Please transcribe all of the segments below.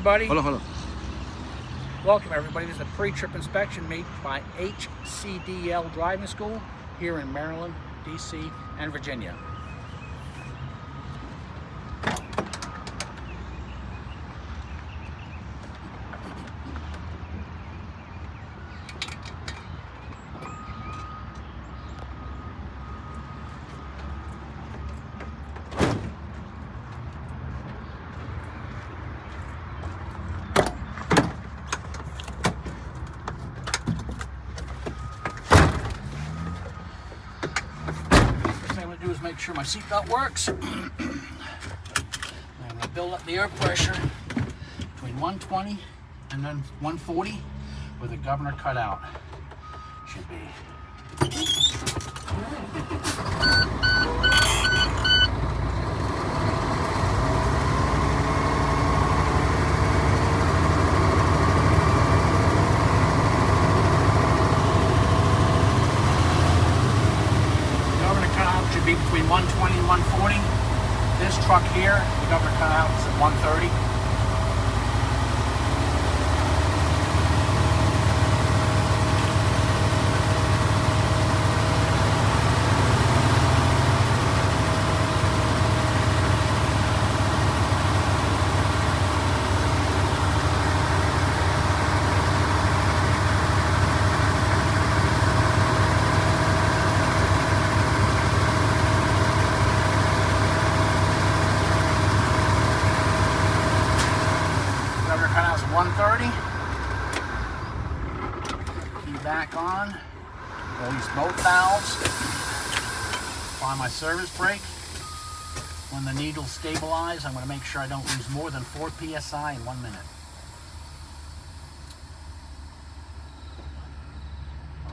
Everybody, Hold on. welcome everybody. This is a pre-trip inspection made by HCDL Driving School here in Maryland, DC, and Virginia. Do is make sure my seatbelt works. I'm going to build up the air pressure between 120 and then 140 with the governor cut out. Should be. Should be between 120 and 140. This truck here, the governor cutout is at 130. Cutout's 130. Key back on. Release both valves. Apply my service brake. When the needles stabilize, I'm going to make sure I don't lose more than 4 psi in 1 minute.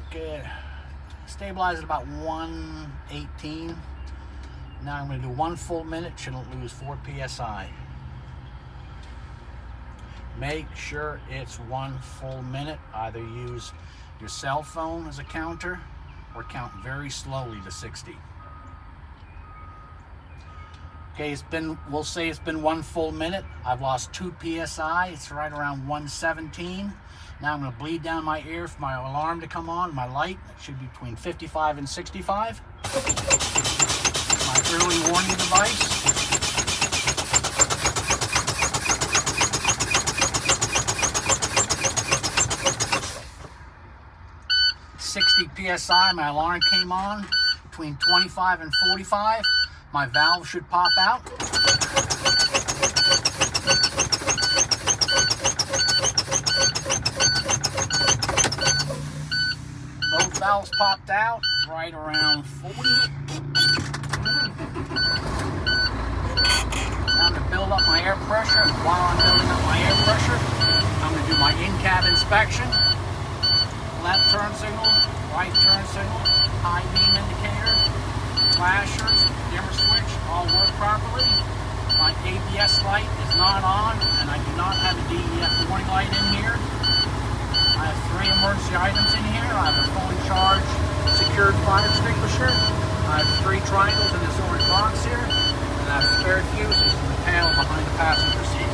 Okay, stabilize at about 118. Now I'm going to do 1 full minute. Shouldn't lose 4 psi. Make sure it's 1 full minute. Either use your cell phone as a counter or count very slowly to 60. Okay, we'll say it's been 1 full minute. I've lost 2 psi. It's right around 117. Now I'm going to bleed down my air for my alarm to come on, my light. It should be between 55 and 65. My early warning device. 60 psi, my alarm came on. Between 25 and 45, my valve should pop out. Both valves popped out right around 40. Now I'm going to build up my air pressure. And while I'm building up my air pressure, I'm going to do my in-cab inspection. Left turn signal, right turn signal, high beam indicator, flashers, dimmer switch, all work properly. My ABS light is not on, and I do not have a DEF warning light in here. I have 3 emergency items in here. I have a fully charged secured fire extinguisher. I have 3 triangles in this orange box here, and I have spare fuses in the panel behind the passenger seat.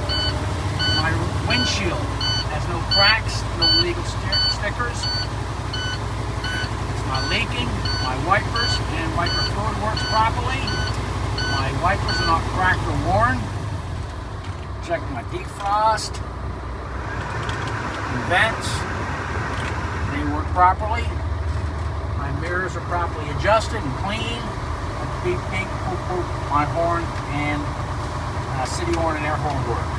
My windshield has no cracks, no illegal stickers. It's not leaking. My wipers and wiper fluid works properly. My wipers are not cracked or worn. Check my defrost. And vents. They work properly. My mirrors are properly adjusted and clean. My beep beep, poop poop, my horn and city horn and air horn work.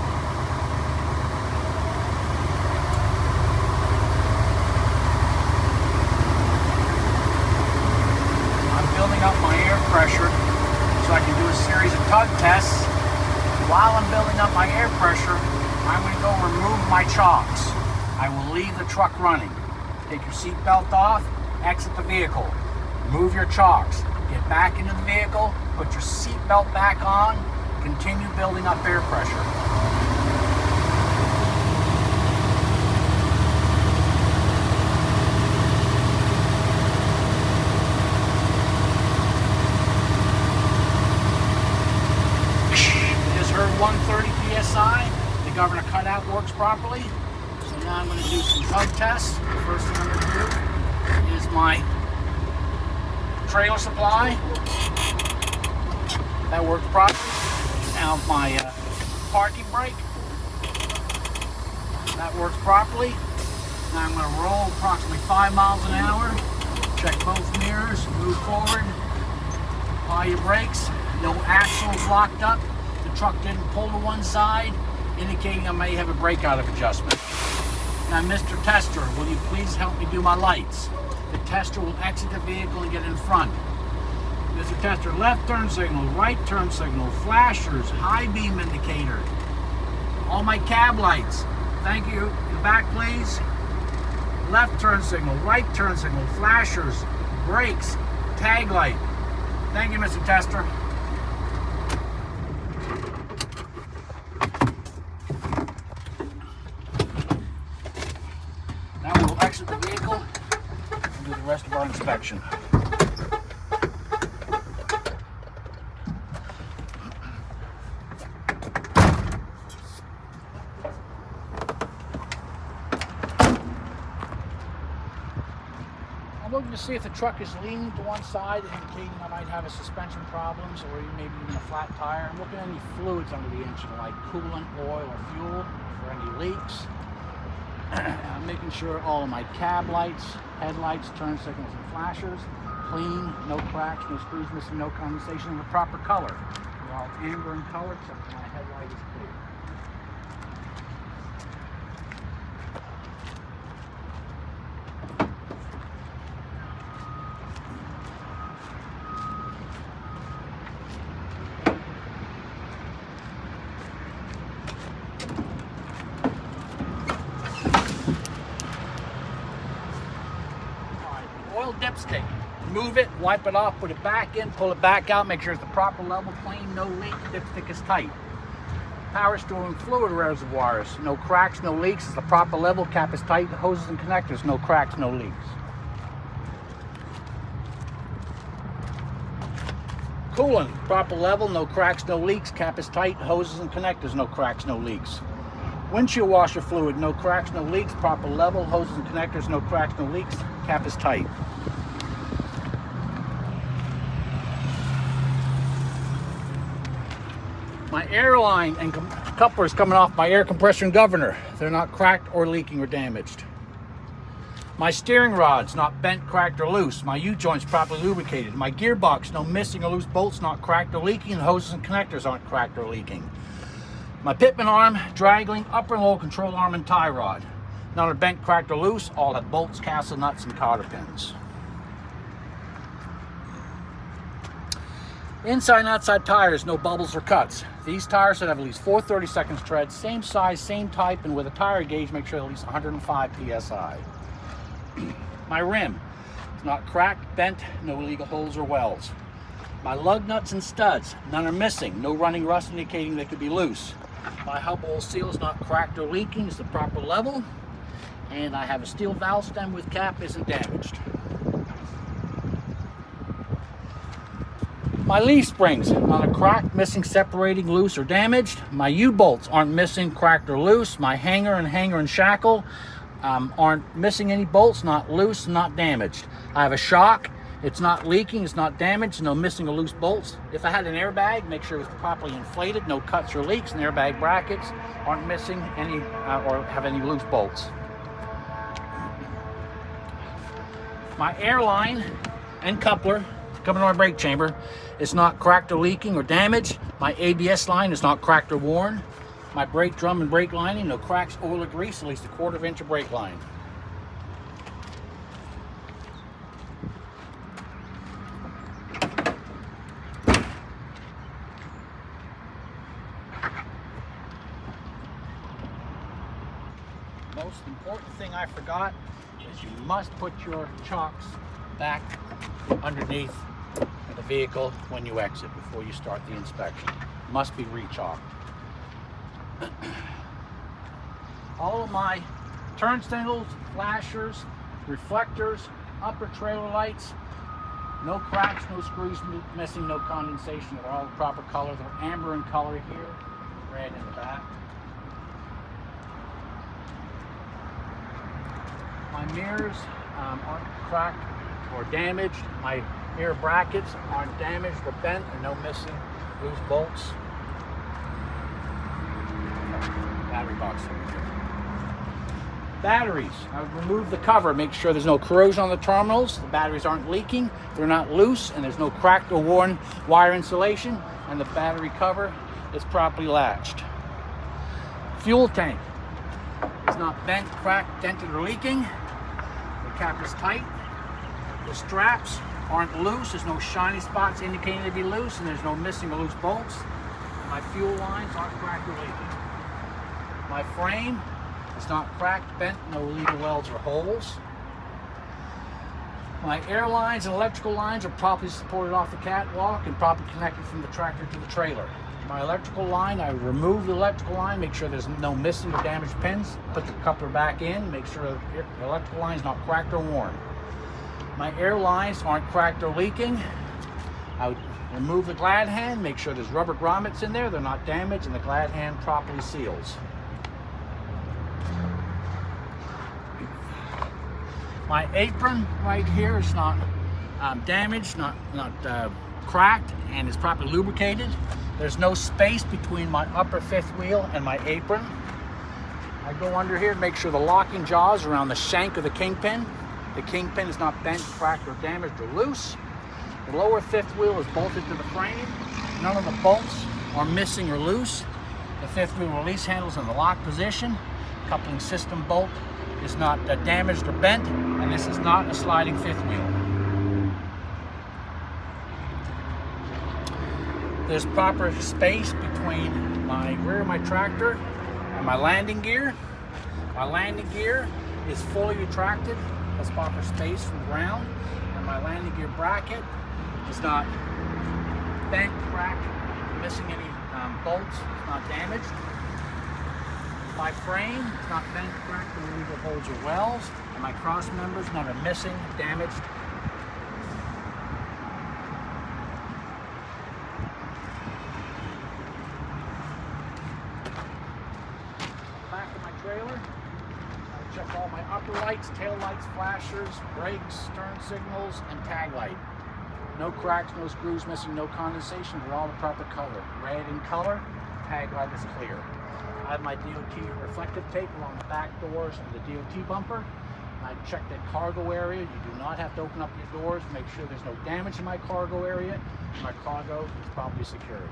Building up my air pressure so I can do a series of tug tests. While I'm building up my air pressure, I'm going to go remove my chocks. I will leave the truck running. Take your seatbelt off, exit the vehicle. Remove your chocks. Get back into the vehicle, put your seatbelt back on, continue building up air pressure. Heard 130 psi. The governor cutout works properly. So now I'm going to do some tug tests. The first thing I'm going to do is my trailer supply. That works properly. Now my parking brake. That works properly. Now I'm going to roll approximately 5 miles an hour. Check both mirrors, move forward. Apply your brakes. No axles locked up. The truck didn't pull to one side, indicating I may have a brake out of adjustment. Now, Mr. Tester, will you please help me do my lights? The tester will exit the vehicle and get in front. Mr. Tester, left turn signal, right turn signal, flashers, high beam indicator, all my cab lights. Thank you. In the back, please. Left turn signal, right turn signal, flashers, brakes, tag light. Thank you, Mr. Tester. Now we'll exit the vehicle and do the rest of our inspection. I'm looking to see if the truck is leaning to one side, indicating I might have a suspension problems or maybe even a flat tire. I'm looking at any fluids under the engine, like coolant, oil, or fuel, for any leaks. I'm making sure all of my cab lights, headlights, turn signals, and flashers clean, no cracks, no screws missing, no condensation, and the proper color. They're all amber in color, except for my headlight is clear. Oil dipstick. Move it, wipe it off, put it back in, pull it back out, make sure it's the proper level, clean, no leak, dipstick is tight. Power storing fluid reservoirs, no cracks, no leaks, it's the proper level, cap is tight, hoses and connectors, no cracks, no leaks. Coolant, proper level, no cracks, no leaks, cap is tight, hoses and connectors, no cracks, no leaks. Windshield washer fluid, no cracks, no leaks, proper level, hoses and connectors, no cracks, no leaks, cap is tight. My air line and couplers coming off my air compressor and governor, they're not cracked or leaking or damaged. My steering rod's not bent, cracked, or loose. My U-joint's properly lubricated. My gearbox, no missing or loose bolts, not cracked or leaking, and hoses and connectors aren't cracked or leaking. My pitman arm, drag-link, upper and lower control arm, and tie rod. None are bent, cracked, or loose. All have bolts, castle nuts, and cotter pins. Inside and outside tires, no bubbles or cuts. These tires should have at least 4 30-second treads, same size, same type, and with a tire gauge, make sure at least 105 PSI. My rim is not cracked, bent, no illegal holes or wells. My lug nuts and studs, none are missing, no running rust indicating they could be loose. My hub hole seal is not cracked or leaking, it's the proper level. And I have a steel valve stem with cap, isn't damaged. My leaf springs, not a cracked, missing, separating, loose, or damaged. My U-bolts aren't missing, cracked, or loose. My hanger and shackle aren't missing any bolts, not loose, not damaged. I have a shock. It's not leaking, it's not damaged, no missing or loose bolts. If I had an airbag, make sure it was properly inflated, no cuts or leaks, and airbag brackets aren't missing any or have any loose bolts. My airline and coupler coming to my brake chamber is not cracked or leaking or damaged. My ABS line is not cracked or worn. My brake drum and brake lining, no cracks, oil, or grease, at least a 1/4 inch of brake line. Most important thing I forgot is you must put your chocks back underneath the vehicle when you exit before you start the inspection. Must be re-chalked. All of my turn signals, flashers, reflectors, upper trailer lights, no cracks, no screws missing, no condensation. They're all the proper color. They're amber in color here, red in the back. My mirrors aren't cracked or damaged. My mirror brackets aren't damaged or bent, and no missing loose bolts. Battery box over here. Batteries. I would remove the cover, make sure there's no corrosion on the terminals, the batteries aren't leaking, they're not loose, and there's no cracked or worn wire insulation, and the battery cover is properly latched. Fuel tank is not bent, cracked, dented, or leaking. The cap is tight. The straps aren't loose, there's no shiny spots indicating to be loose, and there's no missing or loose bolts. My fuel lines aren't cracked or leaking. My frame is not cracked, bent, no leader welds or holes. My air lines and electrical lines are properly supported off the catwalk and properly connected from the tractor to the trailer. My electrical line, I remove the electrical line, make sure there's no missing or damaged pins, put the coupler back in, make sure the electrical line is not cracked or worn. My air lines aren't cracked or leaking. I would remove the glad hand, make sure there's rubber grommets in there, they're not damaged, and the glad hand properly seals. My apron right here is not damaged, not cracked, and is properly lubricated. There's no space between my upper fifth wheel and my apron. I go under here to make sure the locking jaws are around the shank of the kingpin. The kingpin is not bent, cracked, or damaged, or loose. The lower fifth wheel is bolted to the frame. None of the bolts are missing or loose. The fifth wheel release handle is in the lock position. Coupling system bolt is not damaged or bent, and this is not a sliding fifth wheel. There's proper space between my rear of my tractor and my landing gear. My landing gear is fully retracted, has proper space from the ground, and my landing gear bracket is not bent, cracked, missing any bolts, it's not damaged. My frame is not bent, cracked, or leader holes or wells, and my cross members none are missing, damaged. Back of my trailer, I check all my upper lights, tail lights, flashers, brakes, stern signals, and tag light. No cracks, no screws missing, no condensation, they're all the proper color. Red in color, tag light is clear. I have my DOT reflective tape along the back doors of the DOT bumper. I check the cargo area. You do not have to open up your doors. Make sure there's no damage in my cargo area. My cargo is properly secured.